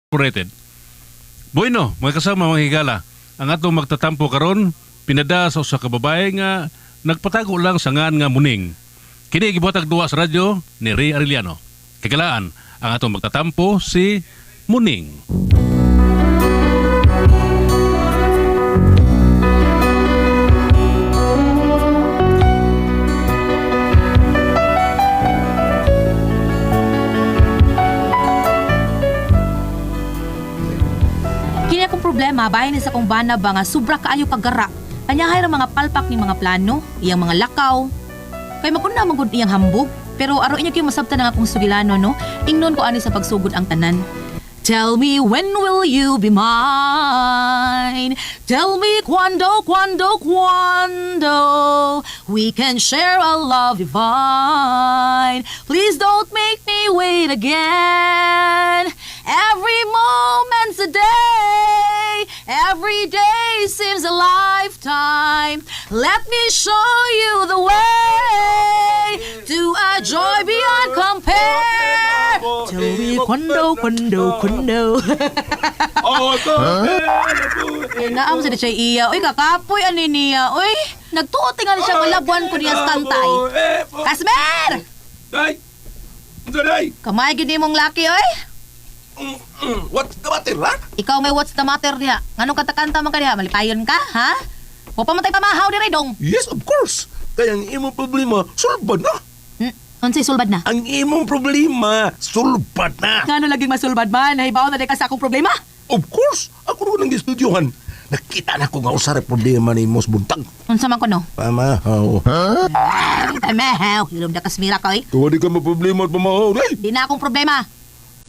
Incorporated. Bueno, mga kasama mga higala, ang atong magtatampo karon pinada sa usa ka babae nga nagpatago lang sa ngan nga muning. Kini gibuhatag duwa sa radyo ni Ray Arellano. Kagalaan, ang atong magtatampo si Muning. Kini akong problema, bahay ni sa kong bana ba nga sobra kaayo paggara. Kanyahay ra mga palpak ni mga plano, iyang mga lakaw. Kay magkuna magud iyang hambog, pero aro inyo kayo masabtan ng akong sugilano, no? Ingnon ko ani sa pagsugod ang tanan. Tell me when will you be mine? Tell me quando we can share a love divine. Please don't make me wait again. Every moment's a day. Every day seems a lifetime. Let me show you the way to a joy beyond compare. Tell me quando. Naam sa siya iya. Uy, kakapoy ani niya. Uy, nagtuot nga siya malabuan ko niya sa tantay. Kasmer! Day! Unsa day? Kamay gid nimong laki, oy. What the matter, ha? Ikaw may what's the matter diha? Nganong katakanta man ka diha? Malipayon ka, ha? Wa pa man tay pamahaw diri dong. Yes, of course. Kaya ang imong problema, sulbad na. Unsay sulbad na? Ang imong problema, sulbad na. Ngano laging masulbad man? Nahibaw na di ka sa akong problema? Of course, ako rin ang estudyohan. Nakita na ko nga usara problema ni Mos Buntag. Unsa man ko no? Pamahaw. Pamahaw. Hilom na kasmira ka, oy. Kung di ka maproblema at pamahaw, day. Di na akong problema.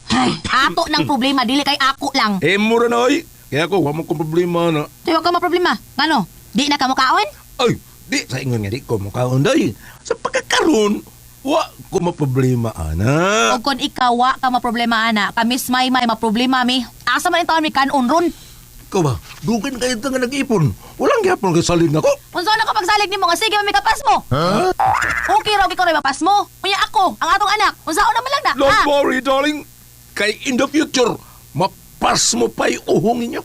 Ay, ato ng problema, dili kay ako lang. Mura na, oy. Kaya ako, wala kong problema na. Tayo ka maproblema. Ngano? Di na ka mukaon? Ay, di, sa ingon nga di ko makaon, day. Sa pagkakaroon, wa ko maproblema, ana. O kung ikaw wa ka maproblema, ana, kamis may maproblema mi. Asa man itaon mi kanon ron? Ikaw ba, dugin kayo ito nga nag-ipon. Walang gyapon kay salig ako. Unsa na ka pagsalig nimo nga sige may kapas mo? Ha? Okay raw ikaw ray mapas mo. Unya ako, ang atong anak. Unsa na man lang na? Don't ha? worry, darling. Kay in the future, mapas mo pa yung uhong ninyo.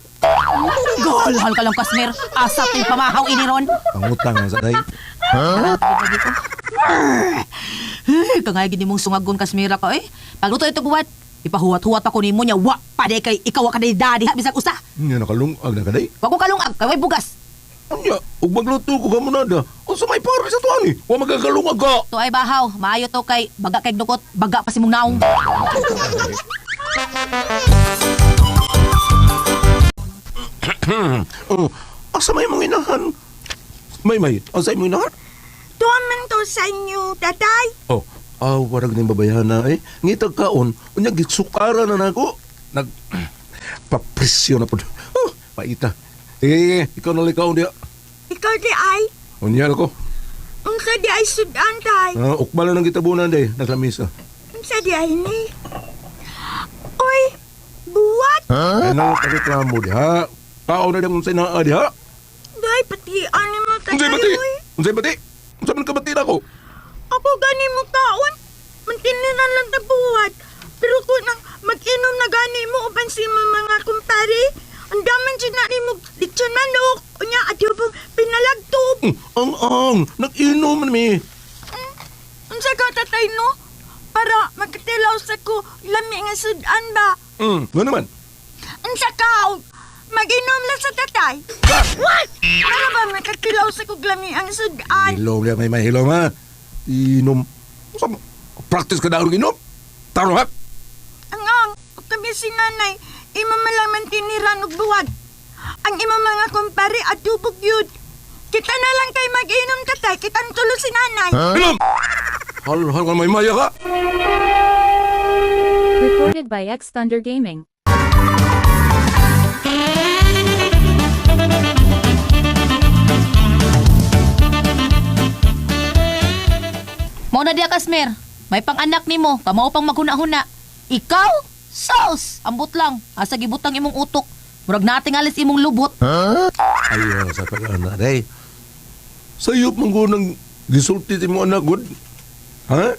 Galhal ka lang kasmer. Asa ting pamahaw ini ron. Pangutang nga sa day. Kangay gid nimong sungagon kasmira ka eh. Pagluto ito buwat. Ipahuwat-huwat ako nimo nya wa paday kay ikaw ka daddy ha bisag usa. Nga nakalungag na kaday. Wa ko kalungag kay way bugas. Anya, ug magluto ko kamo nada. Unsa may pare sa tuan ni? Wa magagalungag ka. To ay bahaw, maayo to kay baga kay dukot, baga pa si mong naong. Asa may mga inahan? May, asa may inahan? Tuwaman to sa inyo, tatay. Oh, warag ning babayahan na eh. Ngitag kaon, unya gitsukara na nako. Nag papresyo na pud. Oh, paita. Ikaw na likaw dia. Ikaw di ay, Unya ko. unsa di ay sudan, tay. Ukbala nang gitabunan day, naglamisa. Unsa di ay ni. Uy, buwat. Ano ka reklamo diha? Kao na dang unsay naa diha? Day, pati ani mo, tatay. Unsay bati? Uy. Unsay bati? Unsa man ka bati nako? Ako gani mo kaon. Mantininan lang na buwat. Pero kung nang mag-inom na gani mo, upan si mga kumpare, ang daman siya na rin mo lechon manok. Unya, adobong pinalagtob. Ang, nag-inom man mi. Unsa ka, tatay, no? Para magkatilaw sa ko, lami nga sudan ba? Nga naman. Unsa ka? Mag-inom lang sa tatay. What? Para ba magkatilaw sa ko, lami ang sudan? Hilom liya, may hilom ha. Inom. Practice ka daw inom. Taro ha? Ang kami si nanay, ima malaman tiniran og buwag. Ang ima mga kumpare at tubog yun. Kita na lang kay mag-inom tatay, kitang tulo si nanay. Hilom! Hal ka may maya ka. Recorded by X Thunder Gaming. Mao na diya kasmer. May pang-anak nimo, kamao pang maghuna-huna. Ikaw? Sos! Ambot lang. Asa gibutang imong utok. Murag nating alis imong lubot. Ayaw sa pag-anak day. Sayop mong gunang gisulti mo anak good. Ha?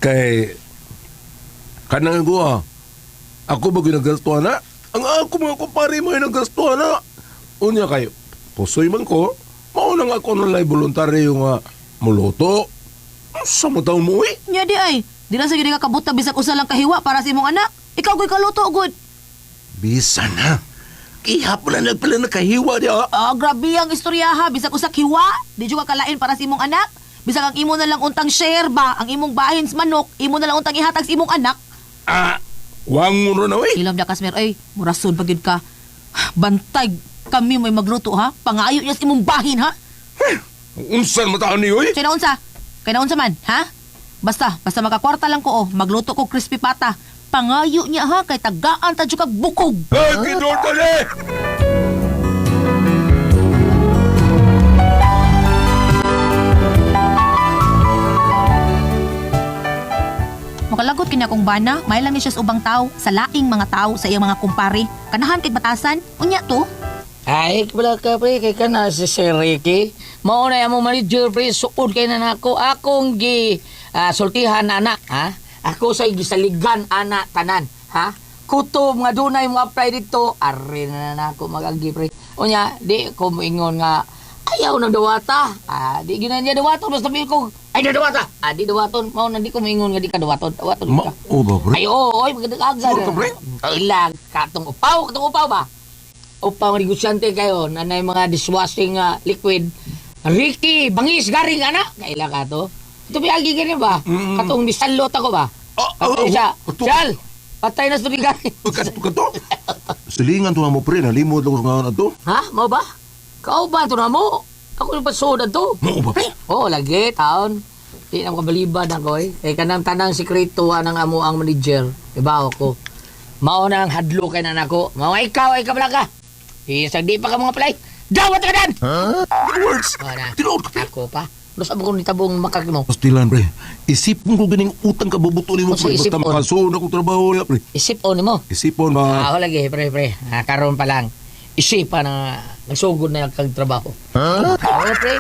Kay kanang guha Ako ba ginagastuhan na? Ang ako mga kumpare mo yung nagastuhan na. Unya kayo, pusoy man ko, maunang ako nalay voluntaryo nga muluto. Sa mo taong mo eh? Nya di ay. Di na sa gini ka kabuta bisag usa lang kahiwa para sa imong anak. Ikaw ko'y kaluto, good. Bisa na. Ihapon na nagpala nakahiwa niya. Ah, grabe ang istorya ha. Bisag usa hiwa, di juga kalain para sa imong anak. Bisag ang imo na lang untang share ba, ang imong bahin sa manok, imo na lang untang ihatag sa imong anak. Wang mo na eh. Ilam na kasmer, ay, murason pagid ka. Bantay kami may magluto ha. Pangayo niya sa imong bahin ha. Unsan mataan niyo eh? Kaya naunsa? Kaya naunsa man, ha? Basta makakwarta lang ko, magluto ko crispy pata. Pangayo niya ha, kay tagaan ta kag bukog. Ay, kinorta na eh! Makalagot kini akong bana, may lang ni siya sa ubang tao, sa laing mga tao, sa iyang mga kumpare. Kanahan kay batasan, unya to. Ay, wala ka pre, kay ka na si Sir Ricky. Mauna yung manager pre, suod kay na nako. Akong sultihan na anak, ha? Ako sa gisaligan anak tanan, ha? Kutob nga dunay mo apply dito, ari na nako magagi pre. Unya, di ko moingon nga ayaw ng dawata. Di ginan niya dawaton, basta sabihin ko, ay na dawata. Di dawaton, mao na di ko moingon nga di ka dawaton. Dawaton ka. O ba, pre? Ay, oy, magandang Sure ka, pre? Ilag, katong upaw ba? Upaw nga negosyante kayo, nanay mga dishwashing liquid. Ricky, bangis, garing, anak. Kailan ka to? Ito biyagi ganyan ba? Katong nisalot ako ba? Patay siya. Siyal, patay na sa garing. Kato? Silingan to na mo, pre. Nalimod ako nga na to. Ha? Mau ba? Kau ba ito na mo? Ako yung pasodan to. Mo ba, pre? Oo, lagi, taon. Di na makabaliban ako eh. Kaya kanang tanang sikreto ng amo ang manager. Iba ako. Mao na ang hadlo kay nanako. Mao ikaw ay kabala ka. Isang di pa ka mga palay. Dawat ka dan! Words! Wala. Tinood ka, pre. Ako pa. Basta mo kung nitabong makak mo. Pastilan, pre. Isipon ko ganing utang kabubuto ni mo, Basta pre. Basta isipon. makasoon akong trabaho niya, pre. Isip-on mo. Isipon ba? Ako lagi, pre. Karoon pa lang. Isipan na nagsugod na kag trabaho. Oo, pre.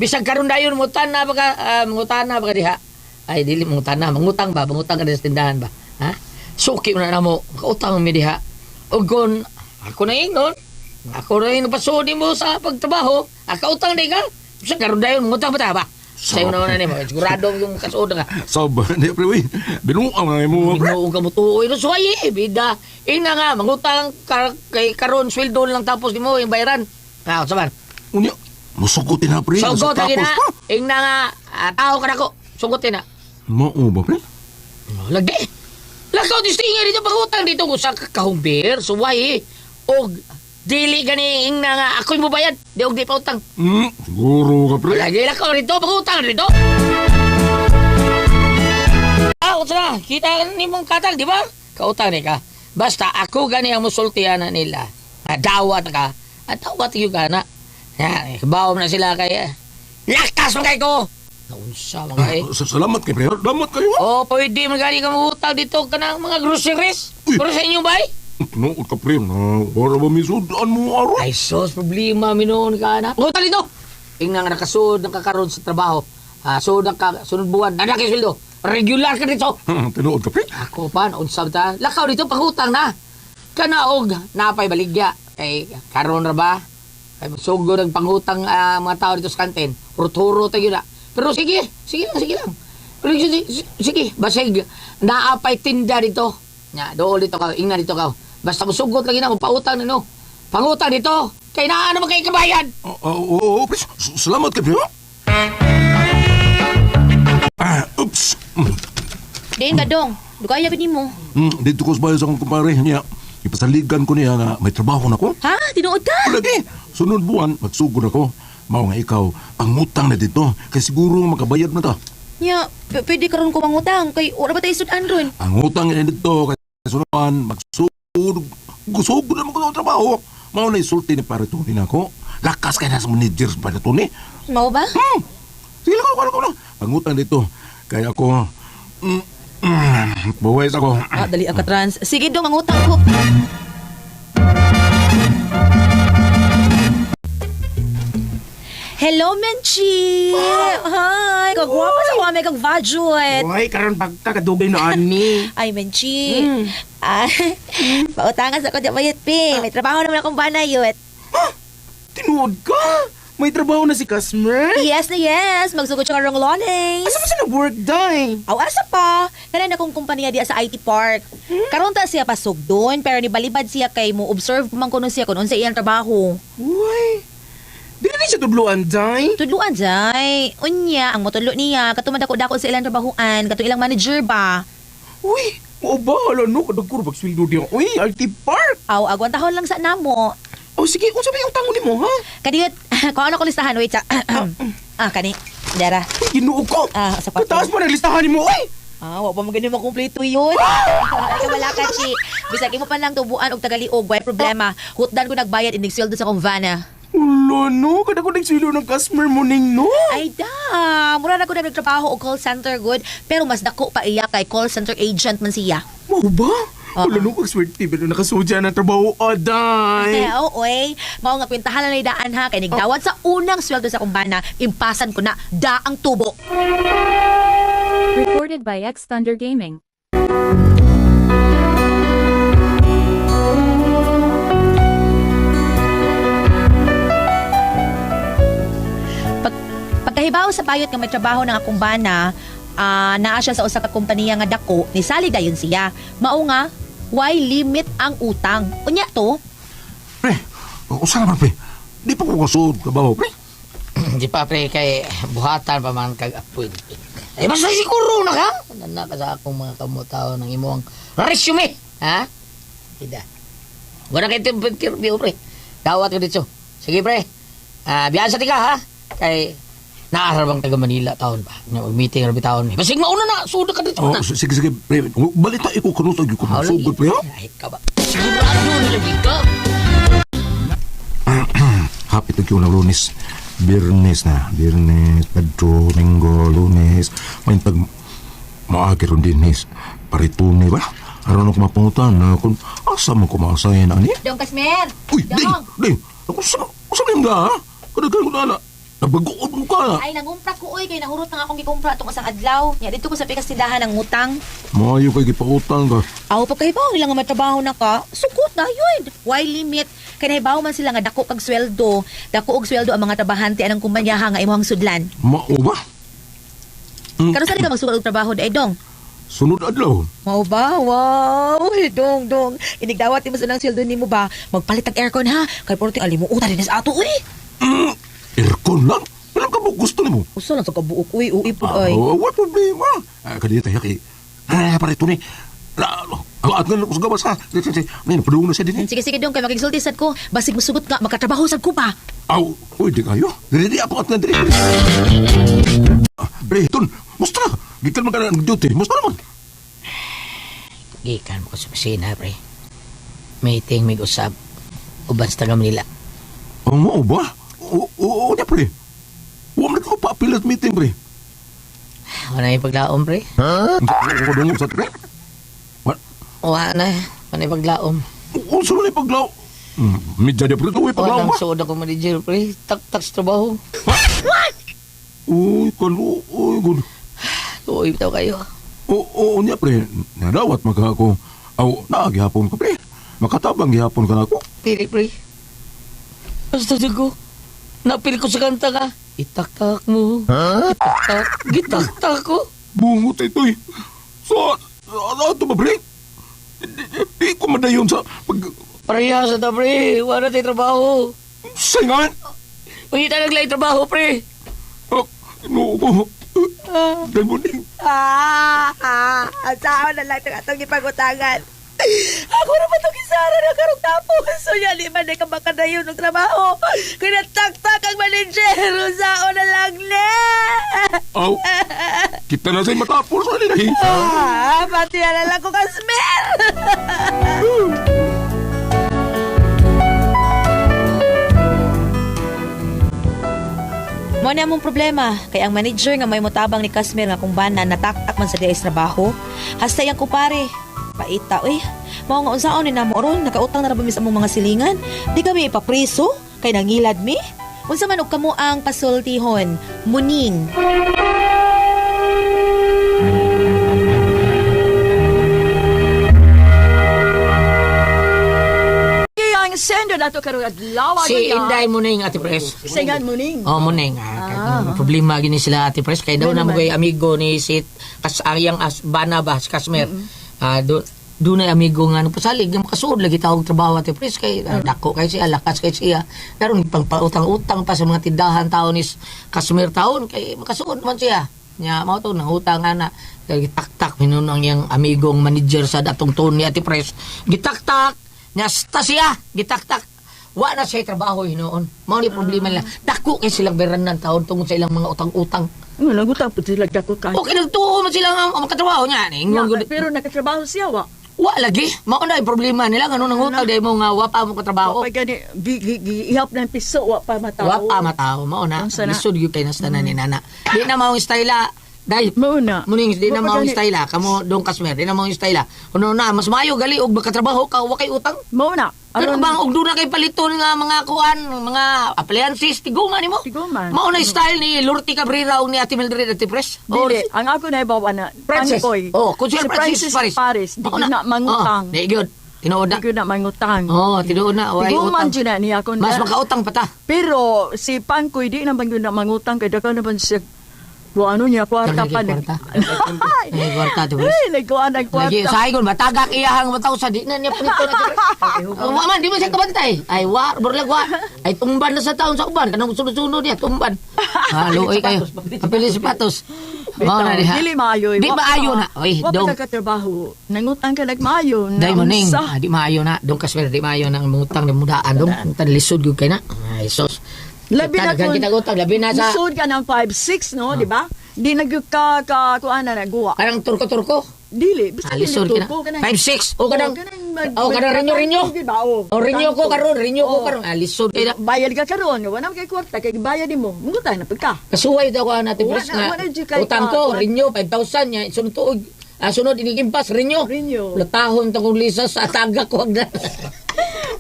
Bisag karon dayon mutan na baka diha. Ay dili mangutang ba? Mangutang ka sa tindahan ba? Ha? Suki mo na mo. Kautang mi diha. O gon, ako na ingon. Ako na yung pasodi mo sa pagtrabaho. Kautang di ka. Bisag karon dayon mangutang ba ta ba? Sa'yo naman na mo. Sigurado yung kasoda ka. Saba, di, pre, uy. Binuang nga mo, pre. Binuong ka mo tuoy. No, suwaye, bida. Ina nga, mangutang kay karon sweldo lang tapos di mo yung bayaran. Saban. Unya, musugutin na, pre. Sugot Sa lagi tapos na. pa. Ina nga, tao ka na ko. Sugutin na. Mao ba, pre? Lagi. Lakaw distinga dito pagutang dito ko sa kahumbir. Suway. O dili gani ina nga ako'y mo bayad. Di og di pa utang. Siguro ka, pre. Lagi lakaw dito pagutang dito. Usa na. Kita ni mong katal, di ba? Kautang ni ka. Basta ako gani ang musultihan na nila. Dawat ka. At dawat yung ka na. Bawa na sila kay lakas mo kay ko. Naunsa mga Salamat kay pre. Salamat kayo, ha? Oh, pwede magani ka mahutang dito ka ng mga groceries. Uy. Pero sa inyong bay? Tinood ka, pre. Na, wala ba misudaan mo araw? Ay, sos, problema, minoon ka na. Mahutang dito! Tingnan nga nakasuod, nakakaroon sa trabaho. Sunod buwan, nanaki sweldo. Regular ka dito. Tinood ka, pre. Ako pa, naunsab ta. Lakaw dito, panghutang na. Kanaog, napay baligya. Ay, karoon na ba? Ay, magsugo ng panghutang mga tao dito sa kantin. Hurot-hurot tayo na. Pero sige lang. Pero sige, basig, naapay tinda dito. Doon dito ka, ingna dito ka. Basta musugot lagi na, pautang na no. Pangutang dito, kaya na naman kayo kabayan. Oo, pre. Salamat kay pre, ha? Oops. Diin ba dong? Dugaya ba mo? Dito ko sa bahay sa akong kumpare niya. Ipasaligan ko niya nga may trabaho na ko. Ha? Tinuod ka? Lagi, sunod buwan, magsugod ako. Mao nga ikaw, pangutang na dito. Kaya siguro makabayad na ta. Nya, pwede karon ko mangutang kay ora ba tayo sudan ron? Ang utang na dito, kaya sunuan, magsugod. Gusugod naman ko ng trabaho. Mao na isulti ni pare Tony na ako. Lakas kaya na sa manager sa pare Tony. Mao ba? Sige lang, ko lang. Pangutang dito. Kaya ako, buwais ako. Dali ka trans. Sige dong, mangutang ko. Hello, Menchi! Hi! Kagwapa sa wame kag budget. Uy, karon pagkakadugay na ani. Ay, Menchi. Pautangan sa ko di bayad, Pi. May trabaho naman akong banayot. Tinuod ka? May trabaho na si Customer? Yes na yes. Magsugod siya karong Lones. Asa mo siya nag-work, day? Aw, asa pa? Kanan akong kumpanya diya sa IT Park. Karon ta siya pasog doon, pero nibalibad siya kay mo observe man kuno siya kung unsa iyang trabaho. Uy, di na siya tudluan, day? Tudluan jay. Unya, ang motulo niya katumad ako dako sa ilang trabahuan, kato ilang manager ba. Uy, mo ba? Hala no, kadagkuro bagswildo diyan. Uy, RT Park! Aw, agwan tahon lang sa namo. Oh, sige, kung sabi yung tango ni mo, ha? Kadiyot, kung ano ko listahan, wait sa... kani. Dara. Uy, ginuog ko! Sa kwarto. Kataas pa na listahan ni mo, uy! Wa pa maganin mo kumpleto yun. Ay, wala ka, Chi. Bisag mo pa lang tubuan og tagaliog, way problema. Hutdan ko nagbayad, inig-sweldo sa kong vana. Ulo, no? Kada ko nagsilo ng customer mo ning, no? Ay da, mura na ko na nagtrabaho og call center good, pero mas dako pa iya kay call center agent man siya. Mo ba? Wala no, pagswerte, pero nakasudya na trabaho, aday! Oy, mao nga kwentahan na daan ha, kay nigdawat sa unang sweldo sa kumbana, impasan ko na daang tubo. Recorded by X Thunder Gaming. Pagkahibaw sa bayot nga may trabaho ng akong bana, naa siya sa usa ka kompanya nga dako, ni sali dayon siya. Mao nga, why limit ang utang? Unya to, Pre, usa naman, pre. Di pa ko kasud trabaho, pre. Di pa pre kay buhatan pa man kag apoy. Ay basta siguro na ka. Nana ka sa akong mga kamutaw ng imong resume, ha? Ida. Wala kay interview pre. Dawat ko dito. Sige pre. Biasa ti ka ha. Kay naara bang taga Manila taon pa. Nga meeting ra bitaon. Basig mauna na suda ka dito Oh, na. sige, pre. Balita iko kanus agi ko sugod, pre, ha? Ay ka ba. Sigurado nilagi ka. Happy to na Lunes. Biyernes na. Biyernes, Pedro, Linggo, Lunes. May tag maagi ron din, Nis. Paritune ba? Aron ako mapungutan na kung asa mo kumasayan, ani? Dong Kasmer. Uy, ding! Ako sa nang da, ha? Kadagan ko na na. Nabagood mo ka. Ay, nangumpra ko, oy, kay nahurot na akong gikumpra itong isang adlaw. Nya, dito ko sa pikas tindahan ng utang. Maayo kay gipautang ka. Aw, pagkahibaw nila nga matrabaho na ka, sukot na yun. Why limit? Kaya nahibaw man sila nga dako kag sweldo. Dako og sweldo ang mga trabahante anang kumpanyaha nga imuhang sudlan. Mao ba? Karon sa ka magsugod og trabaho day dong. Sunod adlaw. Mao ba? Wow! Dong. Inigdawat mo sa nang sweldo nimo ba? Magpalit og aircon ha. Kay porti alimuutan din sa ato uy. Aircon lang? Walang ka mo gusto ni mo. Usa lang sa kabuok uy, pud ay. What problema? Kanina tayo kay... Paritune. At nga sa gabas, ha? Ngayon, padung na siya din. Sige dong kay makigsulti sad ko. Basig musugot nga magkatrabaho sad ko pa. Aw, uy, di kayo. Dili ako at nga dili. Pre, Ton, musta na? Gikan man ka na duty. Musta naman? Gikan mo ko sa opisina pre. Meeting mig usab. Uban sa taga Manila. Oo, mo ba? Oo, niya, pre. Huwag na ko pa-appeal at meeting, pre. Wala yung paglaom pre. Ako dungog sa pre. Wala na yung paglaom. Unsa man yung paglaw? Medya niya, pre. Ito, paglaw Walang ba? soda ko manager pre. Tak sa trabaho. Uy, kalu. Uy, good. Uy, bitaw kayo. Oo, niya, pre. Nadawat maka ako. Aw, naagihapon ka, pre. Makatabang gihapon ka na ako. Pili pre. Basta ko. Napili ko sa kanta ka. Itaktak mo. Itaktak. Gitaktak ko. Bungot ito, eh. So, ano ito ba, pre? Di ko madayon sa pag... Pareha sa ta pre. Wala tayo trabaho. Saingan! Pangita naglay trabaho pre. No, ko. Dalmuning. Saan na lang itong atong ipagutangan. Ako na ba itong isara na karong tapos? So yan, di man na ka makadayon ng trabaho. Kinataktak ang manager. Saan na lang ne? Aw, kita na sa'yo matapos sa nila, eh. Pati na lang ko kasmer. Mo na mong problema, kay ang manager nga may mutabang ni Kasmer nga kung bana nataktak man sa diay trabaho. Hasta yang kupare. Paita, uy. Mao nga unsaon ni namo ron, nakautang na ra ba mi sa among mga silingan? Di kami ipapriso kay nangilad mi. Unsa man og kamo ang pasultihon? Muning. sendo na to karong adlaw. Si Inday Muning, Ate Pres. Singan mo ning. Oh, Muning. Problema gini sila, Ate Pres. Kaya daw na naman. mga amigo ni si Ayang Banabas, Kasmer. Doon ay amigo nga nung pasalig, yung makasuod lagi tawag trabaho, Ate Pres. Kay dako kay siya, lakas kay siya. Daron pang pautang-utang pa sa mga tindahan taon ni Kasmer taon. Kay makasuod man siya. Nya mao to nang utang ana. Kay gitaktak minunang yang amigong manager sa datong tuon ni Ate Pres. Gitaktak nya sta siya, gitaktak. Wa na siya trabaho hinoon. Mao ni problema nila. Dako kay silang beranan taon tungod sa ilang mga utang-utang. Ano nagutang po sila dako kay. Okay nagtuo man sila nga makatrabaho niya ni. Pero nakatrabaho siya wa. Wa lagi. Mao na yung problema nila ngano nang utang dahil mo nga wa pa mo katrabaho. Wa pa gani ihap na piso wa pa matawo. Wa pa mataw mao na. Unsa na? Lisod gyud kay nastanan ni nana. Di na mao style dai. Mao na. Muning di na Wa pa mao gani- style kamo dong Kasmer di na mao style. Kuno na mas maayo gali og makatrabaho ka wa kay utang. Mao na. Pero Aron- bang og doon na kay paliton nga mga kuan, mga appliances tiguman nimo. Tiguman. Mao na style ni Lorty Cabrera ug ni Ate Mildred Ate Pres. Dili, ang ako na ibawa na Francis. Angkoy. Oh, kung si siya Francis Paris. Di ko na mangutang. Di gyud. Tinuod na. Di ko na mangutang. Oh, tinuod na. Way Tiguman utang. dyan na niya ako. Mas makautang pa ta. Pero si Pangkoy di naman yun na mangutang kaya ka naman siya ano niya, kwarta Lagi pa. kwarta. Lagi kwarta, Ate Pres. Ay, nagkuhan ng Lagi kwarta. saigon matagak iyahang mataw sa di na niya punito na Ate Pres. Wa man di man siya kabantay. Ay burlag wa. Ay tumban na sa taon sa uban kanang sunod-sunod niya tumban. Luoy kayo. Kapili sapatos. Mao na diha. Dili maayo. Di maayo na. Oy, Wa dong. pa nagkatrabaho. Nangutang ka nagmaayo. Dai Muning, Naunsa. di maayo na. Dong Kasmer, di maayo na ang mutang ni mudaan dong. Tan lisod gyud kay na. Ay sos. Labi na Dagan kung kita utang, labi na sa musod ka ng 5'6", no? Di ba? Di kuhaan na nagawa. parang turko-turko. Dili. Basta Lisod dili kina. turko ka na. 5'6". O kanang Oh, kanang rinyo-rinyo. O rinyo ko karon, rinyo ko Oo. karon. Lisod kay na. Bayad ka karon, wala kay kwarta kay bayad mo. Mungutay na pagka. Kasuway daw ko natin Wala- pres nga. wala dyan kay- Utang ko, rinyo 5,000 nya. Sunod tuog. Sunod inigimpas rinyo. Rinyo. Latahon tong lisas sa tagak ko agda.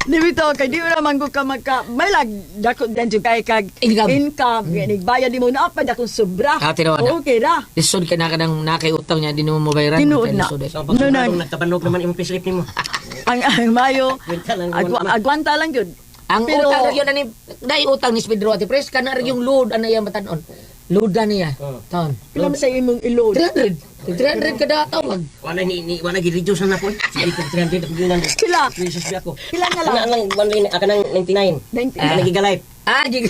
Di bito kay di na man ko ka magka may lag dako den jud kay kag Income. income. Nig bayad mo na pa dakong sobra. Tinawa na. Okay ra. Lisod ka na kanang nakay utang niya di mo mabayaran. Tinuod Kaya na. lisod, eh. So, No, pag no. nagkabanlog naman yung payslip nimo. Ang mayo Kwenta lang, agwanta lang jud. Ang Pero- utang yun ani dai utang ni Pedro Ate Pres kana rin yung load ana yang batanon. Load niya. Taon. Pila man sa imong ilod. 300 kada tawag. Wala gi-reduce na po. Sige ko 300 ako ginan. Kila. Jesus ako. Kila na lang. Kana lang aka nang 99. 90. Kana gigalay. Gig.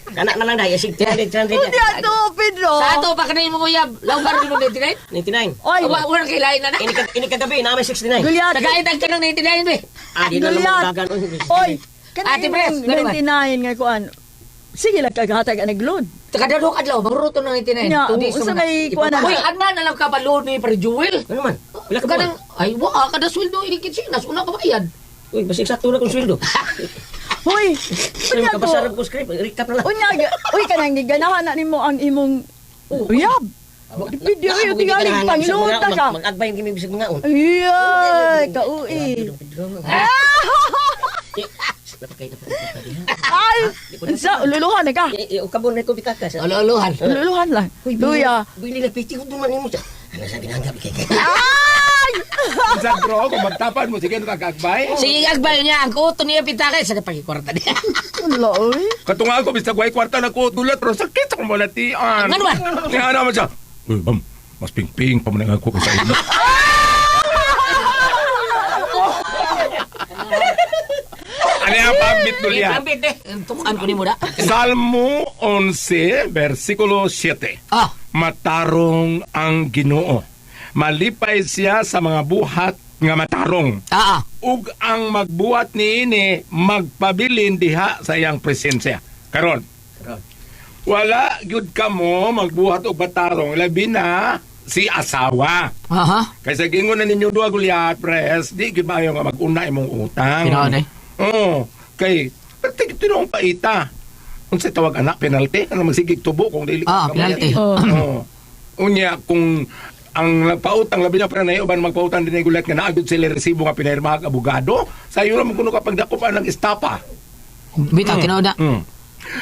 Kana na lang dai sig 300. Hindi ato Pedro. Sa ato pa kanay mo uyab. Lawgar di mo 99. 99. Oy, Wala kay lain na na. Ini kagabi na may 69. Gulyat. Nagaitag ka ng 99 be. Di na Gulyat. lang dagan. Oy, Ate kanang Pres, ganun ba? 99 nga kuan. Sige lang kaghatag ang naglod. Kadadok adlaw magruto ng 99. Nya, Tugi usa sumana. may kuan na. Uy, adna na lang ka pa load ni para Jewel. Ano man? Pila ka Kanang ba? ay wa kada sweldo ilikit sinas una ka bayad. Uy, basi eksakto na kung sweldo. Hoy. Kaya Unya kapasarap to. ko script, recap na lang. Unya, uy kanang giganahan na nimo ang imong uyab. Video yung tingali Panginoon ta ka. Mag-advise kami bisag mga on. Ay, kaui. Ay, sa ululuhan na ka. Ukabon na ko bitaka sa. Olo-olohan. Ululuhan lang. Luya. Bili na piti ko duman mo sa. Ano sa binanggap kay. Ay! Sa bro, kung magtapan mo, sige nagkakagbay. Sige agbay niya ang kuto niya pitake sa pagkikwarta niya. Wala, oy. Katunga ako, basta guay kwarta na ko, dulat, pero sakit sa kumalatian. Ano ba? Kaya naman siya, uy, bam, mas ping-ping pa man ako sa ino. Ano yung pambit dulyan? Pambit eh. Tukan ko ni mo da. Salmo 11, versikulo 7. Ah, Matarong ang Ginoo. Malipay siya sa mga buhat nga matarong. Ug ang magbuhat niini magpabilin diha sa iyang presensya. Karon. Wala gyud kamo magbuhat og matarong labi na si asawa. Aha. Kaysa gingon na ninyo duha Gulyat, pres, di gyud maayo nga mag-una imong utang. Tinood eh. Oo. Kay tinong paita. Unsa tawag anak penalty? Ano magsigig tubo kung dili Ah, penalty. Oo. Unya kung ang nagpautang labi na para na uban magpautang din gulat nga naagod sila resibo nga pinirma kag abogado, sayo ra mo kuno kapag dako pa ng estapa. Bitaw tinood na.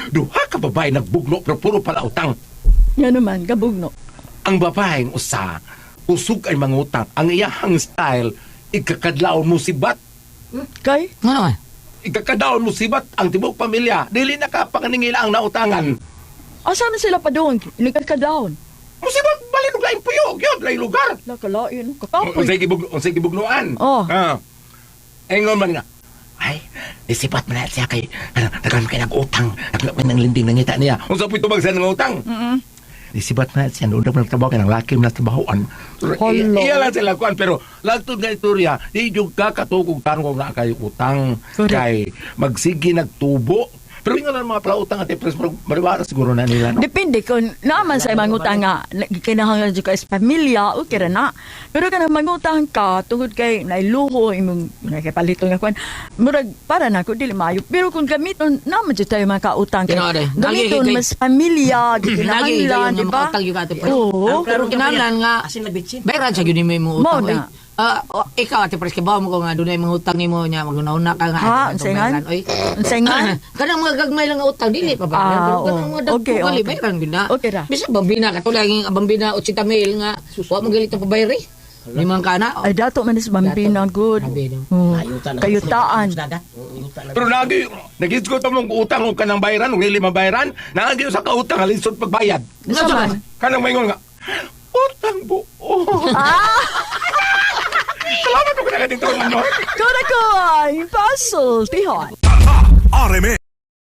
Duha ka babae nagbugno pero puro pala utang. Yan naman, kabugno. Ang babaeng usa usog ay mangutang. Ang iyahang style ikakadlaw mo sibat. Kay? Ano man? ikakadaon mo sibat ang tibok pamilya. Dili na ka panganingila ang nautangan. Asa na sila pa doon? Ilikat ka down. Musibat balik og lain puyog, yun, lain lugar. Nakalain, kakapoy. Unsay gibugnuan. Oh. Engon man nga. Ay, isipat man na siya kay nagkaroon kay nag-utang. Nagkaroon ng linding nangita niya. Unsa po'y tubag sa ng utang? Isibat na siya, noon na nagtrabaho kay ng laki na trabahoan. Hala. Iya lang sila kuan, pero lagtod nga istorya, di yung kakatugog tanong kung na kayo utang. Correct. Kay magsigi nagtubo. Pero yung mga plautang at ipres, mariwara siguro na nila. No? Depende kung naman sa ibang utang nga, kinahanglan dyan ka is pamilya, okay ra na. Pero ka na mangutang ka, tungod kay nailuho, imong nakipalito nga kwan, murag para na ko, dili maayo. Pero kung gamiton, naman dyan tayo mga kautang. Kaya rin. Gamiton, mas pamilya, kinahanglan, di ba? Utang yung ato. Oo. Pero kinahanglan nga, Asin na bitsin. bayaran sa yun mo yung utang. Mo na. Ikaw, ate Pres, kibaw mo ko nga, doon ay mga utang ni mo niya, maguna-una ka nga. Ha? atong Unsayngan? bayaran. Oy. Unsayngan? Kanang mga gagmay lang nga utang, dili pa ba? Ah, Pero oo. kanang mga dagpo Okay, gali, okay. bayaran gina. Okay ra. Bisa bambina, katulad yung bambina 80 mil nga, wa mo galit ang pabayari. Limang kana. Ay, dato man is bambina, good. Sabi, no? Oh, Ayutan. Kayutaan. Pero nagisgot mong utang o kanang bayaran, o hindi mabayaran, nagi sa kautang, halinsod pagbayad. Nasa man? Kanang maingon nga, utang buo. Salamat ko na natin ito, Manor. Kura ko, puzzle, tihon. RMN